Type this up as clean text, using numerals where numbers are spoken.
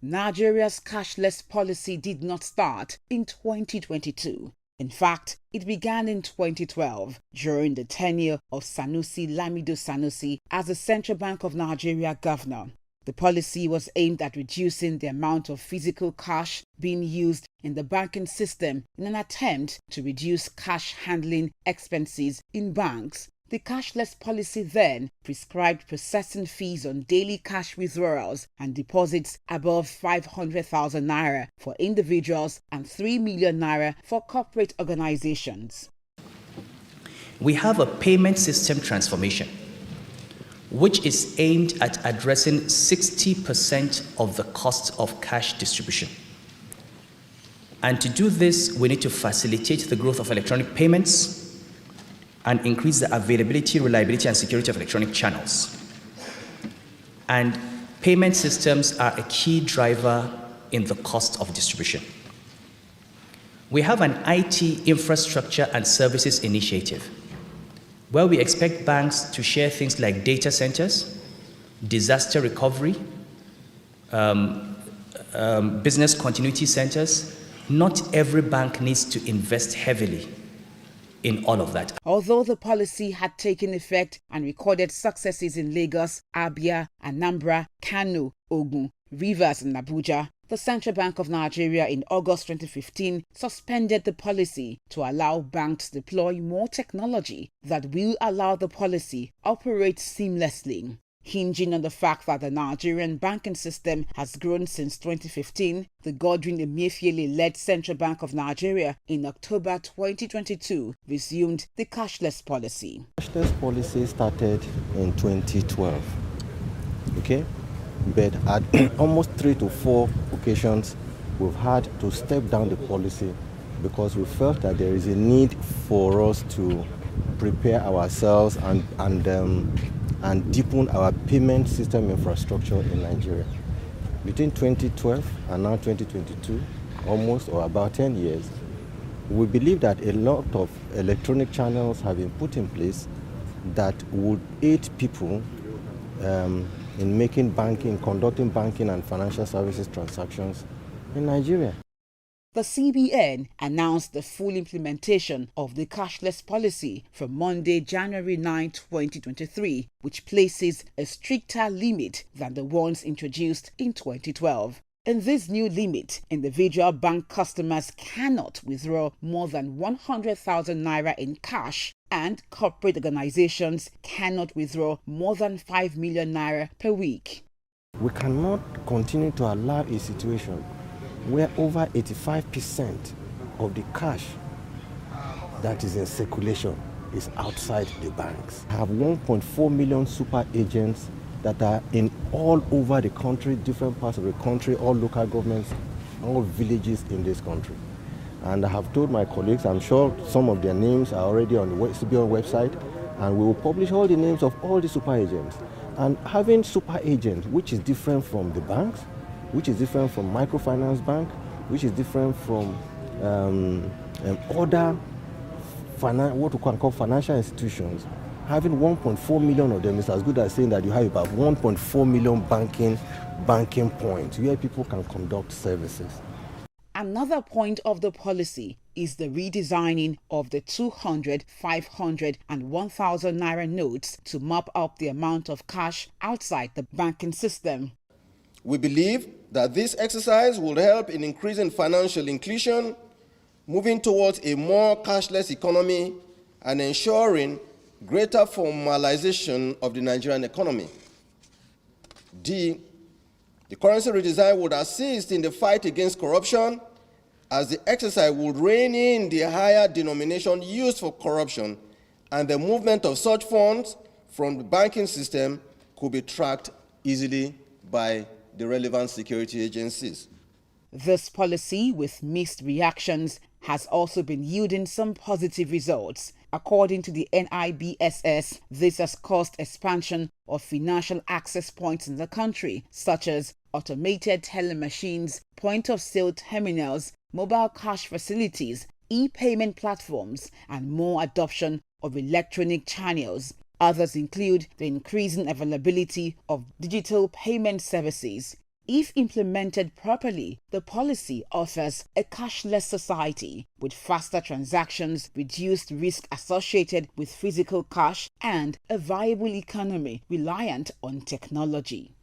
Nigeria's cashless policy did not start in 2022. In fact, it began in 2012 during the tenure of Sanusi Lamido Sanusi as the Central Bank of Nigeria governor. The policy was aimed at reducing the amount of physical cash being used in the banking system in an attempt to reduce cash handling expenses in banks. The cashless policy then prescribed processing fees on daily cash withdrawals and deposits above 500,000 naira for individuals and 3 million naira for corporate organizations. We have a payment system transformation, which is aimed at addressing 60% of the cost of cash distribution. And to do this, we need to facilitate the growth of electronic payments and increase the availability, reliability, and security of electronic channels. And payment systems are a key driver in the cost of distribution. We have an IT infrastructure and services initiative where we expect banks to share things like data centers, disaster recovery, business continuity centers. Not every bank needs to invest heavily in all of that. Although the policy had taken effect and recorded successes in Lagos, Abia, Anambra, Kano, Ogun, Rivers, and Abuja, the Central Bank of Nigeria in August 2015 suspended the policy to allow banks to deploy more technology that will allow the policy operate seamlessly. Hinging on the fact that the Nigerian banking system has grown since 2015, the Godwin Emefiele-led Central Bank of Nigeria in October 2022 resumed the cashless policy. Cashless policy started in 2012, okay? But at almost 3 to 4 occasions, we've had to step down the policy because we felt that there is a need for us to prepare ourselves and deepen our payment system infrastructure in Nigeria. Between 2012 and now 2022, almost or about 10 years, we believe that a lot of electronic channels have been put in place that would aid people in making banking, conducting banking and financial services transactions in Nigeria. The CBN announced the full implementation of the cashless policy from Monday, January 9, 2023, which places a stricter limit than the ones introduced in 2012. In this new limit, individual bank customers cannot withdraw more than 100,000 naira in cash, and corporate organizations cannot withdraw more than 5 million naira per week. We cannot continue to allow a situation where over 85% of the cash that is in circulation is outside the banks. I have 1.4 million super agents that are in all over the country, different parts of the country, all local governments, all villages in this country. And I have told my colleagues, I'm sure some of their names are already on the CBN website, and we will publish all the names of all the super agents. And having super agents, which is different from the banks, which is different from microfinance bank, which is different from other what we can call financial institutions. Having 1.4 million of them is as good as saying that you have about 1.4 million banking points where people can conduct services. Another point of the policy is the redesigning of the 200, 500 and 1,000 naira notes to mop up the amount of cash outside the banking system. We believe that this exercise will help in increasing financial inclusion, moving towards a more cashless economy, and ensuring greater formalization of the Nigerian economy. D, the currency redesign would assist in the fight against corruption, as the exercise would rein in the higher denomination used for corruption, and the movement of such funds from the banking system could be tracked easily by the relevant security agencies. This policy, with mixed reactions, has also been yielding some positive results. According to the NIBSS, this has caused expansion of financial access points in the country, such as automated teller machines, point-of-sale terminals, mobile cash facilities, e-payment platforms, and more adoption of electronic channels. Others include the increasing availability of digital payment services. If implemented properly, the policy offers a cashless society with faster transactions, reduced risk associated with physical cash, and a viable economy reliant on technology.